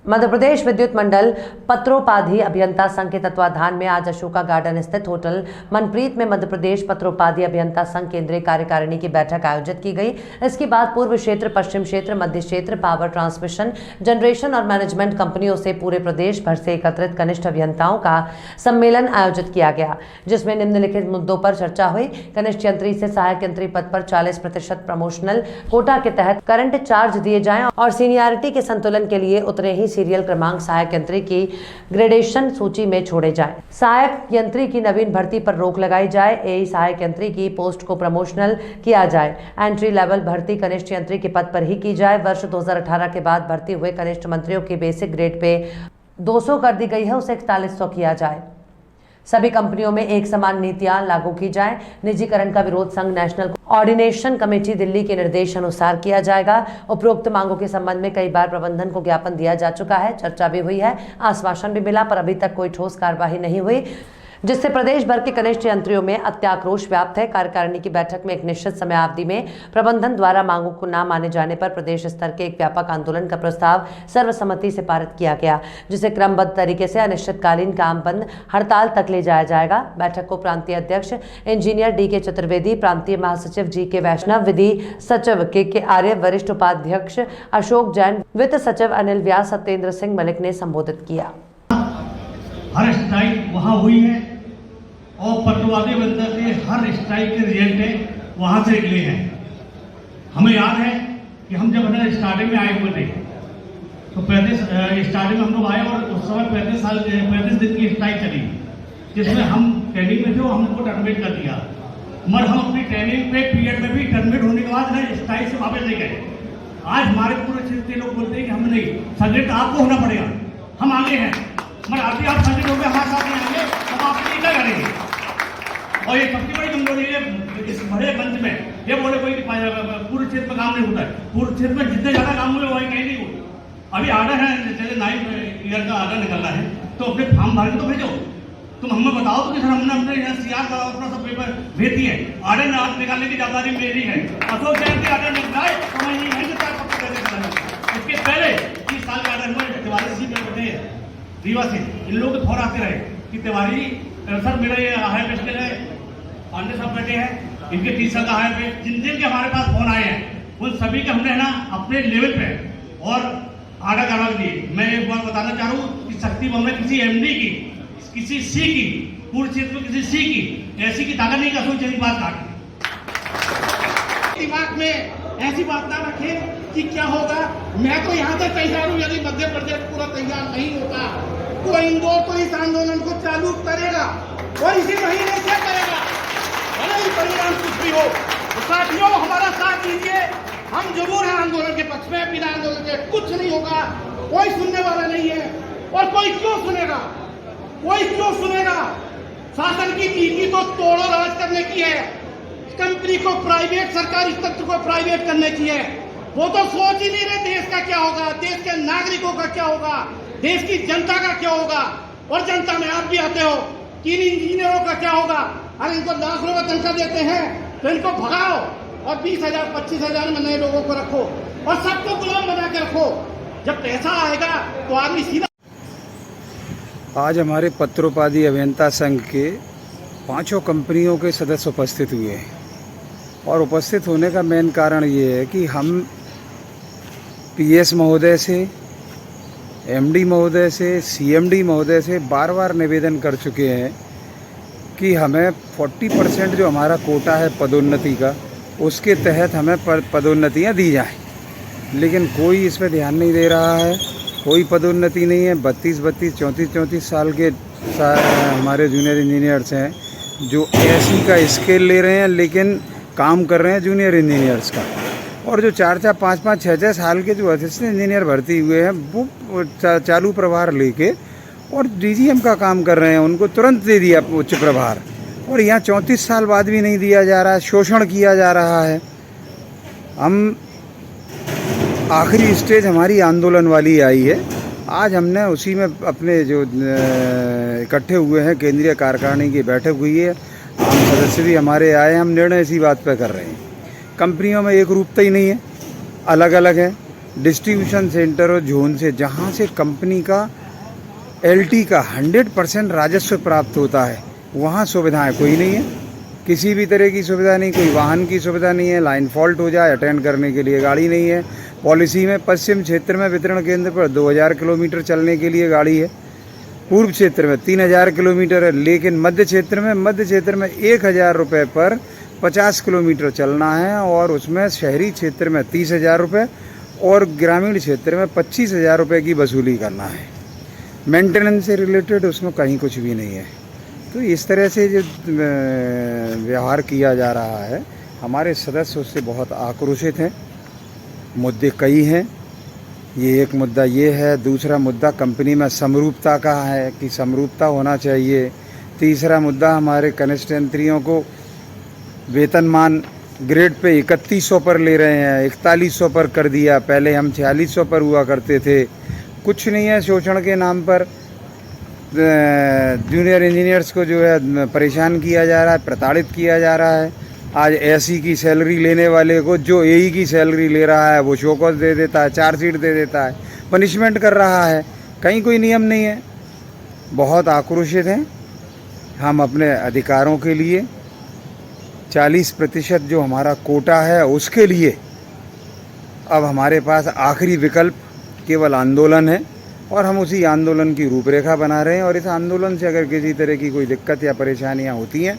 मध्य प्रदेश विद्युत मंडल पत्रोपाधि अभियंता संघ के तत्वाधान में आज अशोका गार्डन स्थित होटल मनप्रीत में मध्य प्रदेश पत्रोपाधि अभियंता संघ केंद्रीय कार्यकारिणी की बैठक आयोजित की गई। इसके बाद पूर्व क्षेत्र, पश्चिम क्षेत्र, मध्य क्षेत्र, पावर ट्रांसमिशन, जनरेशन और मैनेजमेंट कंपनियों से पूरे प्रदेश भर से एकत्रित कनिष्ठ अभियंताओं का सम्मेलन आयोजित किया गया, जिसमें निम्नलिखित मुद्दों पर चर्चा हुई। कनिष्ठ यंत्री से सहायक यंत्री पद पर 40% प्रमोशनल कोटा के तहत करंट चार्ज दिए जाएं और सीनियरिटी के संतुलन के लिए उतरे ही सीरियल क्रमांक सहायक यंत्री की ग्रेडेशन सूची में छोड़े जाएं। सहायक यंत्री की नवीन भर्ती पर रोक लगाई जाए। एई सहायक यंत्री की पोस्ट को प्रमोशनल किया जाए। एंट्री लेवल भर्ती कनिष्ठ यंत्री के पद पर ही की जाए। वर्ष 2018 के बाद भर्ती हुए कनिष्ठ मंत्रियों की बेसिक ग्रेड पे 200 कर दी गई है, उसे 4100 किया जाए। सभी कंपनियों में एक समान नीतियां लागू की जाए। निजीकरण का विरोध संघ नेशनल कोऑर्डिनेशन कमेटी दिल्ली के निर्देश अनुसार किया जाएगा। उपरोक्त मांगों के संबंध में कई बार प्रबंधन को ज्ञापन दिया जा चुका है, चर्चा भी हुई है, आश्वासन भी मिला, पर अभी तक कोई ठोस कार्यवाही नहीं हुई, जिससे प्रदेश भर के कनिष्ठ यंत्रियों में अत्याक्रोश व्याप्त है। कार्यकारिणी की बैठक में एक निश्चित समयावधि में प्रबंधन द्वारा मांगों को न माने जाने पर प्रदेश स्तर के एक व्यापक आंदोलन का प्रस्ताव सर्वसम्मति से पारित किया गया, जिसे क्रमबद्ध तरीके से अनिश्चितकालीन काम बंद हड़ताल तक ले जाया जाएगा। बैठक को प्रांतीय अध्यक्ष इंजीनियर डी.के. चतुर्वेदी, प्रांतीय महासचिव जी.के. वैष्णव, विधि सचिव के आर्य, वरिष्ठ उपाध्यक्ष अशोक जैन, वित्त सचिव अनिल व्यास, सत्येंद्र सिंह मलिक ने संबोधित किया। हर स्ट्राइक वहाँ हुई है और पत्रवादी बंदर के हर स्ट्राइक के रिजल्ट वहाँ से निकले हैं। हमें याद है कि हम जब स्टार्टिंग में आए हुए थे तो 35 स्टार्टिंग में हम लोग आए और उस समय 35 दिन की स्ट्राइक चली, जिसमें हम ट्रेनिंग में थे और हमको टर्मिनेट कर दिया। मगर हम अपनी ट्रेनिंग पे पीरियड में भी टर्मिनेट होने के बाद स्ट्राइक से वापस नहीं गए। आज हमारे पूरे क्षेत्र के लोग बोलते हैं कि हम नहीं, संगठित आपको होना पड़ेगा, हम आगे हैं, मगर अभी आप संगठित होकर हमारे साथ नहीं आएंगे, हम आपके क्या करेंगे। और ये सबसे बड़ी कमजोरी है इस बड़े मंच में, ये बोले कोई पूर्व क्षेत्र में काम नहीं होता है। पूर्व क्षेत्र में जितने ज्यादा काम हुए वही कहीं नहीं हुए। अभी आर्डर है, जैसे 9 ईयर का आर्डर निकलना है तो अपने फॉर्म भर के तो भेजो। तुम हमें बताओ तो कि सर हमने अपने सीआर का अपना सब पेपर भेज दिए, आर्डर निकालने की जिम्मेदारी मेरी है। अशोक जैन के आर्डर निकलाए तो मैं नहीं है इसके पहले 30 साल के आर्डर हुए। तिवारी सी पे बैठे रीवा से, इन लोग फोन आते रहे कि तिवारी सर मेरा ये हायर पेश है, पांडे साहब बैठे हैं, इनके 30 साल का हायर पे जिन जिन के हमारे पास फोन आए हैं उन सभी के हमने ना अपने लेवल पे और आर्डर करवा दिए। मैं एक बार बताना चाह रहा हूँ कि शक्ति बम में किसी एमडी की, किसी सी की, पूर्व क्षेत्र में किसी सी की ऐसी की ताकत नहीं, अशोक जैन की बात काट दिमाग में ऐसी बात ना रखें कि क्या होगा। मैं तो यहाँ से तैयार हूँ, यदि मध्य प्रदेश पूरा तैयार नहीं होता तो इंदौर तो इस आंदोलन को चालू करेगा और इसी महीने से करेगा, भले ही परिणाम कुछ भी हो। तो साथियों, हमारा साथ दीजिए, हम जरूर हैं आंदोलन के पक्ष में। बिना आंदोलन के कुछ नहीं होगा, कोई सुनने वाला नहीं है। और कोई क्यों सुनेगा, कोई क्यों सुनेगा। शासन की नीति तो तोड़ो राज करने की है, कंपनी को प्राइवेट, सरकारी तंत्र को प्राइवेट करने की है। वो तो सोच ही नहीं रहे देश का क्या होगा, देश के नागरिकों का क्या होगा, देश की जनता का क्या होगा। और जनता में आप भी आते हो कि इन इंजीनियरों का क्या होगा। अगर इनको लाख रुपए तनख्वाह देते हैं तो इनको भगाओ और 20,000 25,000 में नए लोगों को रखो और सबको गुलाम बना के रखो। जब पैसा आएगा तो आदमी सीधा। आज हमारे पत्रोपाधि अभियंता संघ के 5 कंपनियों के सदस्य उपस्थित हुए हैं और उपस्थित होने का मेन कारण ये है कि हम पीएस महोदय से, एमडी महोदय से, सीएमडी महोदय से बार बार निवेदन कर चुके हैं कि हमें 40% जो हमारा कोटा है पदोन्नति का, उसके तहत हमें पदोन्नतियां दी जाएं, लेकिन कोई इस पर ध्यान नहीं दे रहा है। कोई पदोन्नति नहीं है। 32, 34 साल के हमारे जूनियर इंजीनियर्स हैं जो एसी का स्केल ले रहे हैं लेकिन काम कर रहे हैं जूनियर इंजीनियर्स का, और जो 4, 5, 6 साल के जो असिस्टेंट इंजीनियर भर्ती हुए हैं वो चालू प्रभार लेके और डीजीएम का काम कर रहे हैं, उनको तुरंत दे दिया उच्च प्रभार, और यहाँ 34 साल बाद भी नहीं दिया जा रहा है, शोषण किया जा रहा है। हम आखिरी स्टेज हमारी आंदोलन वाली आई है। आज हमने उसी में अपने जो इकट्ठे हुए हैं, केंद्रीय कार्यकारिणी की बैठक हुई है, आम सदस्य भी हमारे आए, हम निर्णय इसी बात पर कर रहे हैं। कंपनियों में एक रूपता ही नहीं है, अलग अलग है। डिस्ट्रीब्यूशन सेंटर और जोन से, जहाँ से कंपनी का एलटी का 100% राजस्व प्राप्त होता है, वहाँ सुविधाएं कोई नहीं है। किसी भी तरह की सुविधा नहीं, कोई वाहन की सुविधा नहीं है, लाइन फॉल्ट हो जाए अटेंड करने के लिए गाड़ी नहीं है। पॉलिसी में पश्चिम क्षेत्र में वितरण केंद्र पर 2000 किलोमीटर चलने के लिए गाड़ी है, पूर्व क्षेत्र में 3000 किलोमीटर है, लेकिन मध्य क्षेत्र में 1000 रुपये पर 50 किलोमीटर चलना है, और उसमें शहरी क्षेत्र में 30,000 रुपये और ग्रामीण क्षेत्र में 25,000 रुपये की वसूली करना है। मेंटेनेंस से रिलेटेड उसमें कहीं कुछ भी नहीं है। तो इस तरह से जो व्यवहार किया जा रहा है, हमारे सदस्य उससे बहुत आक्रोशित हैं। मुद्दे कई हैं, ये एक मुद्दा ये है। दूसरा मुद्दा कंपनी में समरूपता का है कि समरूपता होना चाहिए। तीसरा मुद्दा हमारे कनिष्ठ यंत्रियों को वेतनमान ग्रेड पे 3100 पर ले रहे हैं, 4100 पर कर दिया। पहले हम 4600 पर हुआ करते थे। कुछ नहीं है, शोषण के नाम पर जूनियर इंजीनियर्स को जो है परेशान किया जा रहा है, प्रताड़ित किया जा रहा है। आज एसी की सैलरी लेने वाले को जो एई की सैलरी ले रहा है वो शोकॉज दे देता है, चार्जशीट दे देता है, पनिशमेंट कर रहा है। कहीं कोई नियम नहीं है। बहुत आक्रोशित हैं हम अपने अधिकारों के लिए। 40% जो हमारा कोटा है उसके लिए अब हमारे पास आखिरी विकल्प केवल आंदोलन है, और हम उसी आंदोलन की रूपरेखा बना रहे हैं। और इस आंदोलन से अगर किसी तरह की कोई दिक्कत या परेशानियां होती हैं